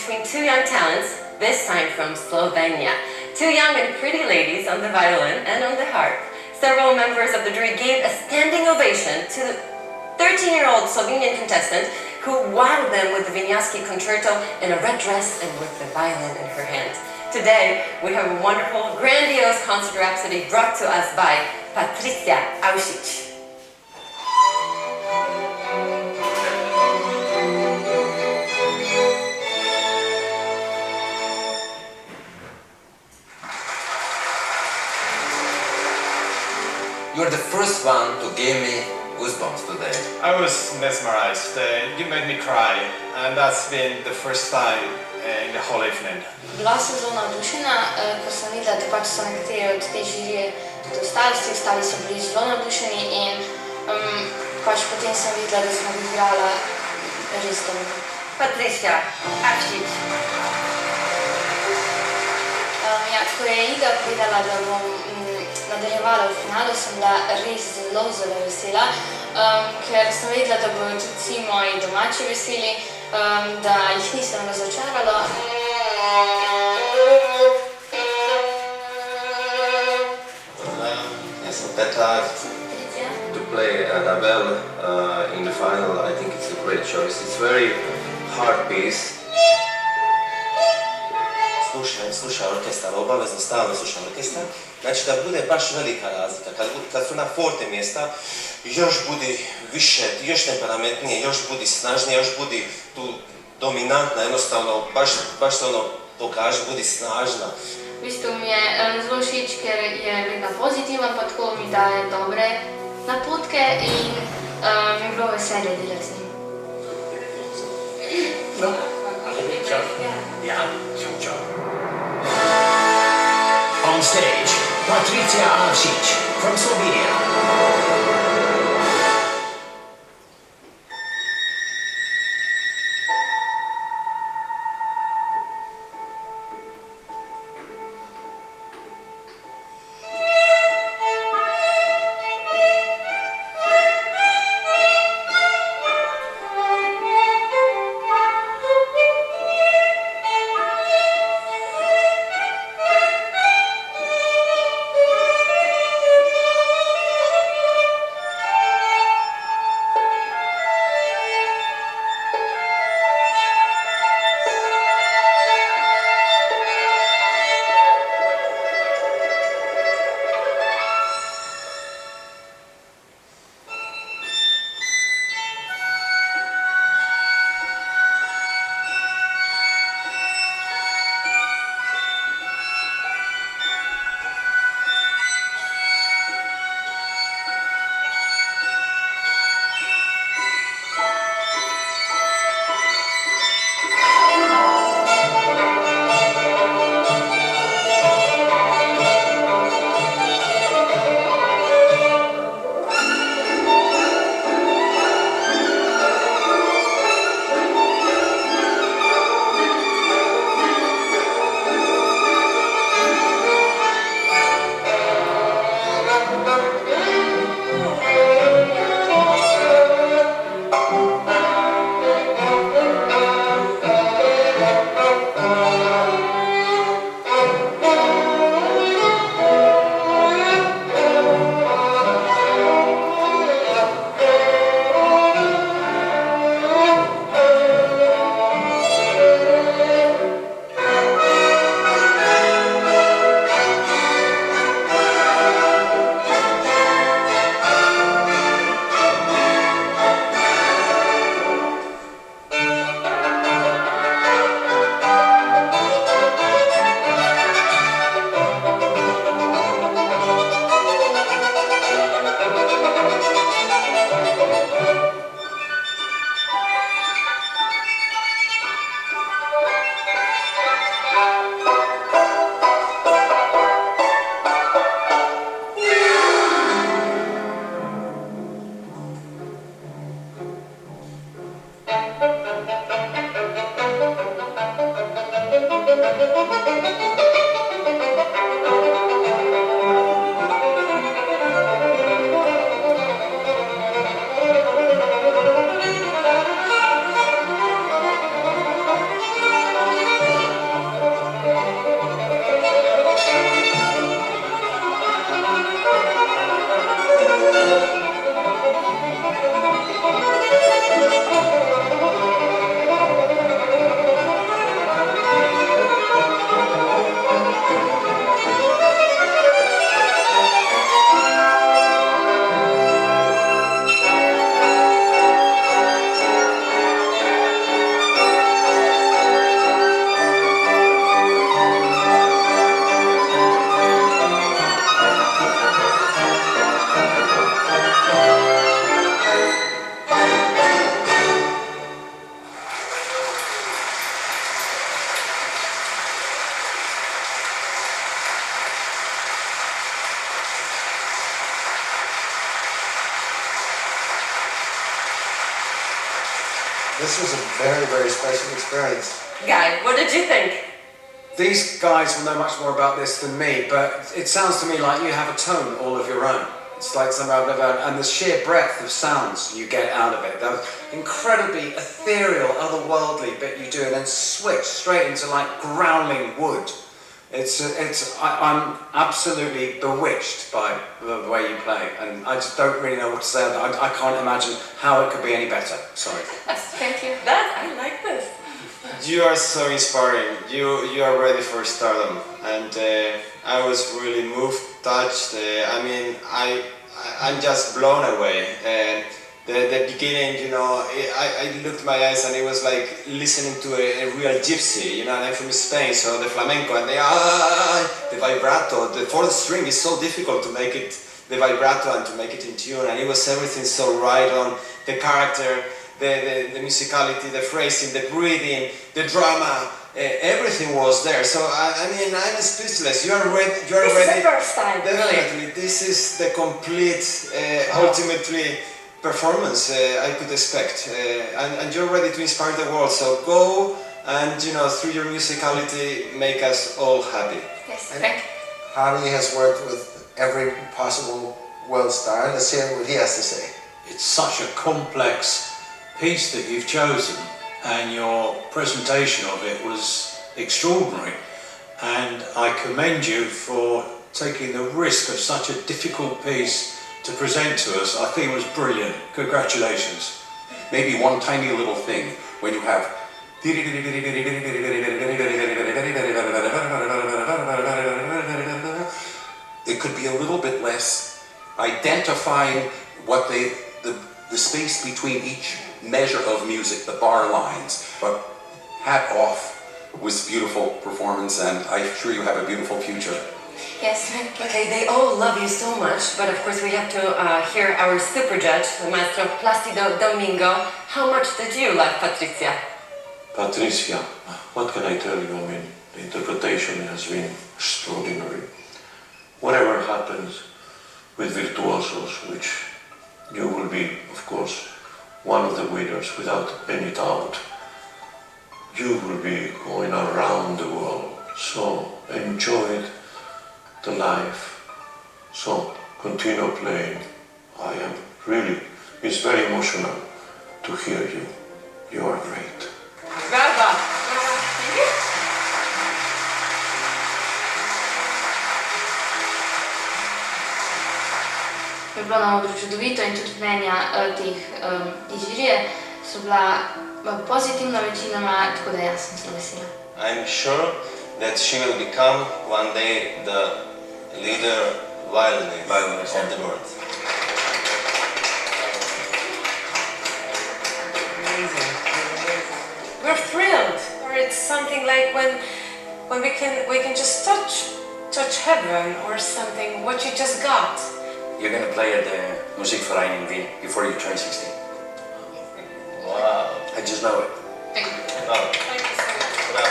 between two young talents, this time from Slovenia. Two young and pretty ladies on the violin and on the harp. Several members of the jury gave a standing ovation to the 13-year-old Slovenian contestant who wowed them with the Vinyasa concerto in a red dress and with the violin in her hand. Today, we have a wonderful, grandiose concert rhapsody brought to us by Patricija Avšič. You're the first one to give me goosebumps today. I was mesmerized. You made me cry, and that's been the first time in the whole evening. Bila sem zelo navdušena, ko sem videla, da pač so nekateri od te žirije tudi ostali so bili zelo navdušeni in pač potem sem videla, da sem igrala res dobro. Patricija Avšič. Ko je Ida povedala, da bom nadaljevala v finalu, sem bila res zelo vesela, ker sem vedela, da bodo tudi vsi moji domači veseli, da jih nisem razočarala. Yes, Petra, to play Annabelle in the final, I think it's a great choice. It's a very hard piece. Slušaj orkestar, obavezno stalno slušam orkestar, znači da bude baš velika razlika, kad su na forte mjesta, još budi više, još temperamentnije, još budi snažnije, još budi tu dominantna, jednostavno, baš se ono pokaže, budi snažna. V bistvu mi je zelo všeč, ker je vedno pozitiven, pa tako mi daje dobre napotke in mi je bilo veselje delati z njim. On stage, Patricija Avšič from Slovenia. this was a very, very special experience. Guy, what did you think? These guys will know much more about this than me, but it sounds to me like you have a tone all of your own. It's like something I've never, and the sheer breadth of sounds you get out of it. That incredibly ethereal, otherworldly bit you do, and then switch straight into like growling wood. I'm absolutely bewitched by the way you play, and I just don't really know what to say. I can't imagine how it could be any better. Sorry. Thank you. I like this. You are so inspiring. You are ready for stardom, and I was really moved, touched. I mean, I'm just blown away. The beginning, you know, I looked my eyes and it was like listening to a real gypsy, you know, and I'm from Spain, so the flamenco and the vibrato, the fourth string is so difficult to make it, the vibrato and to make it in tune, and it was everything so right on, the character, the musicality, the phrasing, the breathing, the drama, everything was there. So I mean, I'm speechless. You are ready. This is the first time, definitely. really. This is the complete, ultimately performance I could expect, and you're ready to inspire the world. So go and, you know, through your musicality, make us all happy. Yes, thank you. Javi has worked with every possible world star. Let's hear what he has to say. It's such a complex piece that you've chosen, and your presentation of it was extraordinary, and I commend you for taking the risk of such a difficult piece to present to us. I think it was brilliant. Congratulations. Maybe one tiny little thing, when you have it could be a little bit less, identifying what the space between each measure of music, the bar lines. But hat off, was beautiful performance, and I'm sure you have a beautiful future. Yes, thank you. Okay, they all love you so much, but of course we have to hear our super judge, the Maestro Placido Domingo. How much did you like Patricia? Patricia, what can I tell you? I mean, the interpretation has been extraordinary. Whatever happens with virtuosos, which you will be, of course, one of the winners without any doubt. You will be going around the world, so enjoy the life. So continue playing. I am really, it's very emotional to hear you. You are great. Bravo! Thank you. Je bilo navodno čudovito in tudi mnenja iz žirije so bila pozitivna večinoma, tako da jaz sem zelo vesela. I'm sure that she will become one day the leader violinist of the world. Amazing. We're thrilled. Or it's something like when we can just touch heaven or something. What you just got. You're going to play at the Musikverein in Wien before you turn 16. Wow. I just know it. Thank you. Wow. Thank you so much. Wow.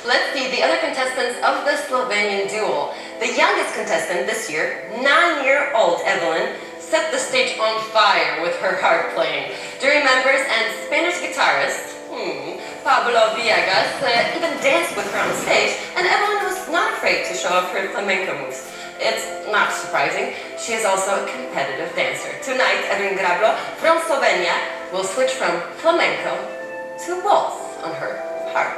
Let's see the other contestants of the Slovenian duel. The youngest contestant this year, 9-year-old Evelyn, set the stage on fire with her harp playing. Jury members and Spanish guitarist Pablo Villegas even danced with her on stage, and Evelyn was not afraid to show off her flamenco moves. It's not surprising, she is also a competitive dancer. Tonight, Edwin Grablo from Slovenia will switch from flamenco to waltz on her harp.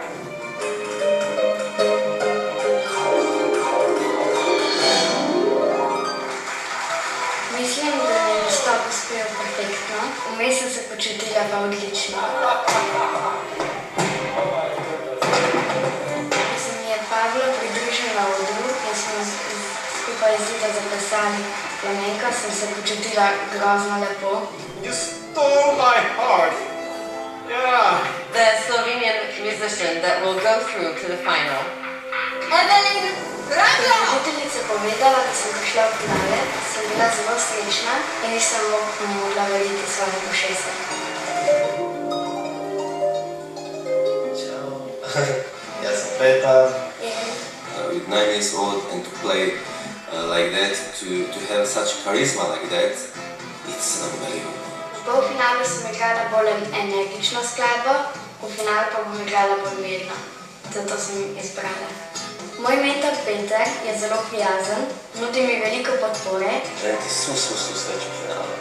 Mislim, da mi je nastop uspel perfektno. Vmes sem se počutila pa odlično. Ko se mi je Pablo pridružil na odru in smo skupaj z Ido zaplesali flamenko, sem se počutila grozno lepo. You stole my heart! Yeah! The Slovenian musician that will go through to the final. Evelyn Grablo! Učiteljica povedala, da sem prišla v finale, sem bila zelo srečna in nisem mogla verjeti svojim ušesom. Ciao. Yes, Petar. With 9 years old and to play like that, to have such charisma like that, it's unbelievable. polfinalu sem igrala bolj energično skladbo, v finalu pa bom igrala bolj mirno. Zato sem izbrala. Moj mentor Peter je zelo prijazen, nudi mi veliko podpore. Želim ti svu sreću u finalu.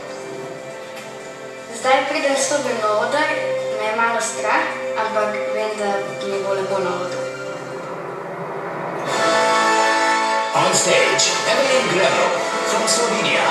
Zdaj pridem stopim na oder, me je malo strah, ampak vem, da mi bo lepo na odru. On stage, Evelyn Grevo from Slovenia.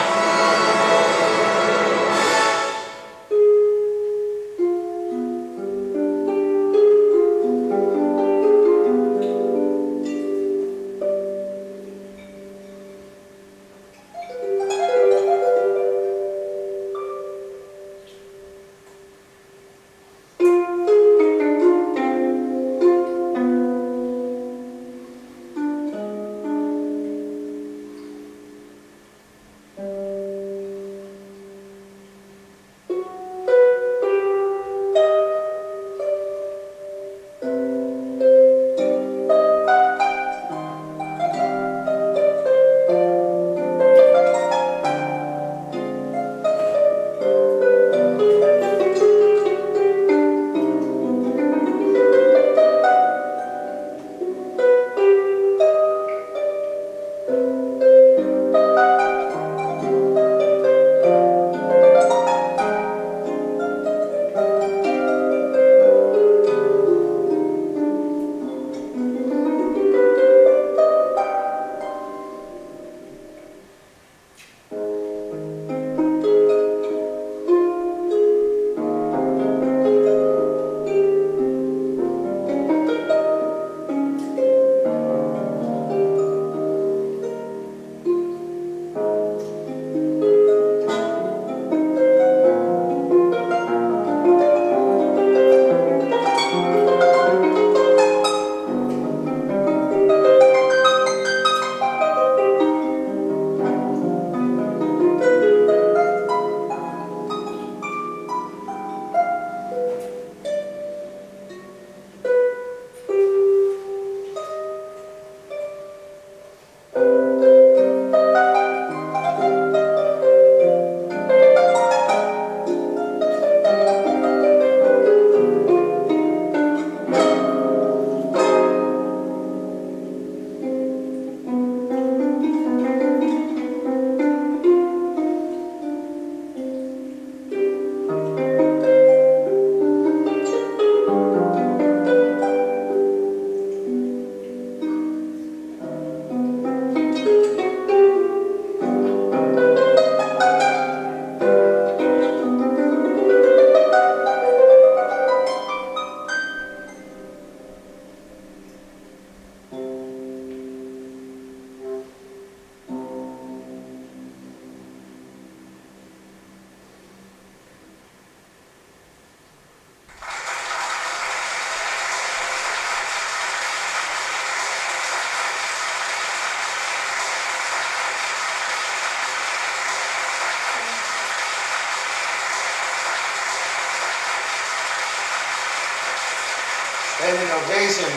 Standing ovation.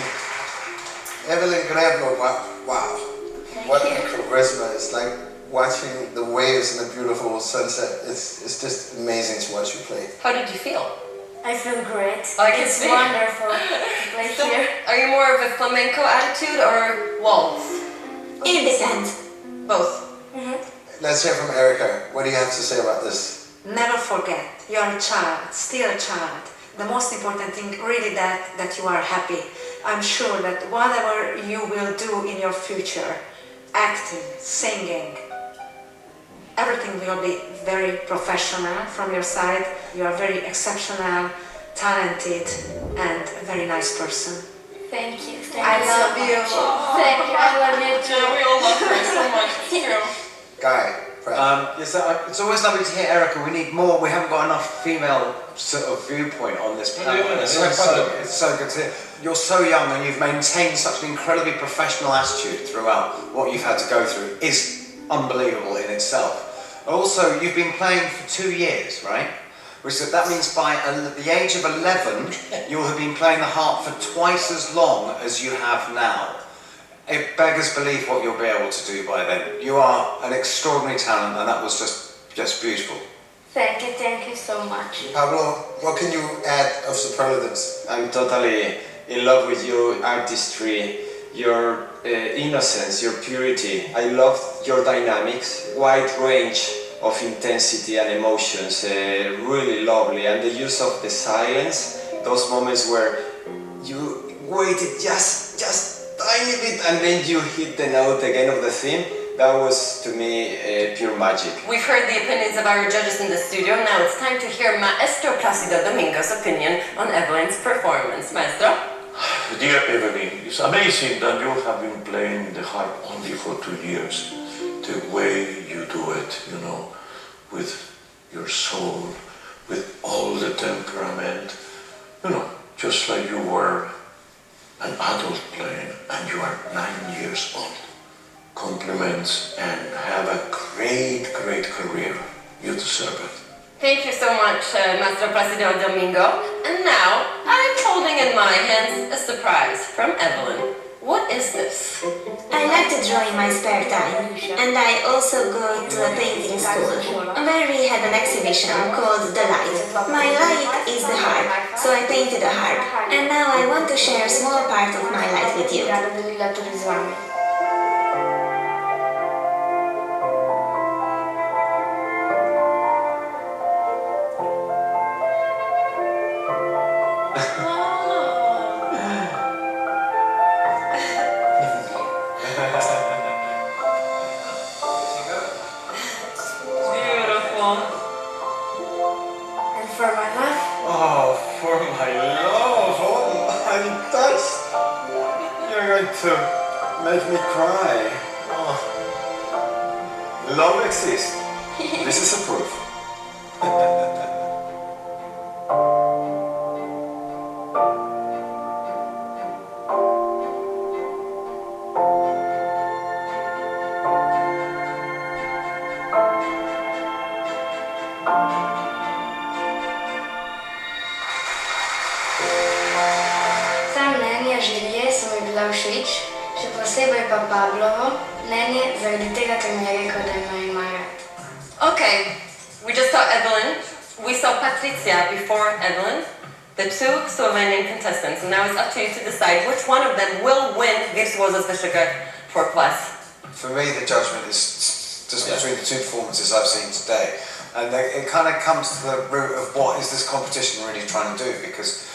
Evelyn Grevo, wow. What a charisma. It's like watching the waves in a beautiful sunset. It's just amazing to watch you play. How did you feel? I feel great. I can it's see. wonderful to play So, here. are you more of a flamenco attitude or waltz? It depends. Both. Let's hear from Erica. What do you have to say about this? Never forget, you're a child, still a child. The most important thing really that you are happy. I'm sure that whatever you will do in your future, acting, singing, everything will be very professional from your side. You are very exceptional, talented, and a very nice person. Thank you. I love you. Thank you. I love you too. Yeah, we all love her so much. Too. Guy, Yes, it's always lovely to hear Erica. We need more. We haven't got enough female sort of viewpoint on this panel. It's so good to hear. You're so young and you've maintained such an incredibly professional attitude throughout. What you've had to go through is unbelievable in itself. Also, you've been playing for 2 years, right? Which that means by the age of 11, you'll have been playing the harp for twice as long as you have now. It beggars belief what you'll be able to do by then. You are an extraordinary talent, and that was just beautiful. Thank you so much. Pablo, what can you add of superlatives? I'm totally in love with your artistry, your innocence, your purity. I love your dynamics, wide range of intensity and emotions, really lovely. And the use of the silence, those moments where you waited just tiny bit and then you hit the note again of the theme. That was, to me, pure magic. We've heard the opinions of our judges in the studio. Now it's time to hear Maestro Placido Domingo's opinion on Evelyn's performance. Maestro? Dear Evelyn, it's amazing that you have been playing the harp only for 2 years. The way you do it, you know, with your soul, with all the temperament, you know, just like you were an adult playing and you are 9 years old. Compliments and have a great career. You deserve it. Thank you so much, Maestro Placido Domingo. And now, I'm holding in my hands a surprise from Evelyn. What is this? I like to draw in my spare time, and I also go to a painting school, where we had an exhibition called The Light. My light is the harp, so I painted a harp, and now I want to share a small part of my life with you. And for my love? Oh, for my love! Oh, I'm touched! You're going to make me cry. Oh. Love exists. This is a proof. Želje so mi bila všeč, še posebej pa Pablovo mnenje, zaradi tega, ker mi je rekel, da me ima rad. Okay, we just saw Evelyn. We saw Patricia before Evelyn, the two Slovenian contestants, and now it's up to you to decide which one of them will win Virtuosos Vysoké 4+. For me, the judgment is just between the two performances I've seen today, and it kind of comes to the root of what is this competition really trying to do, because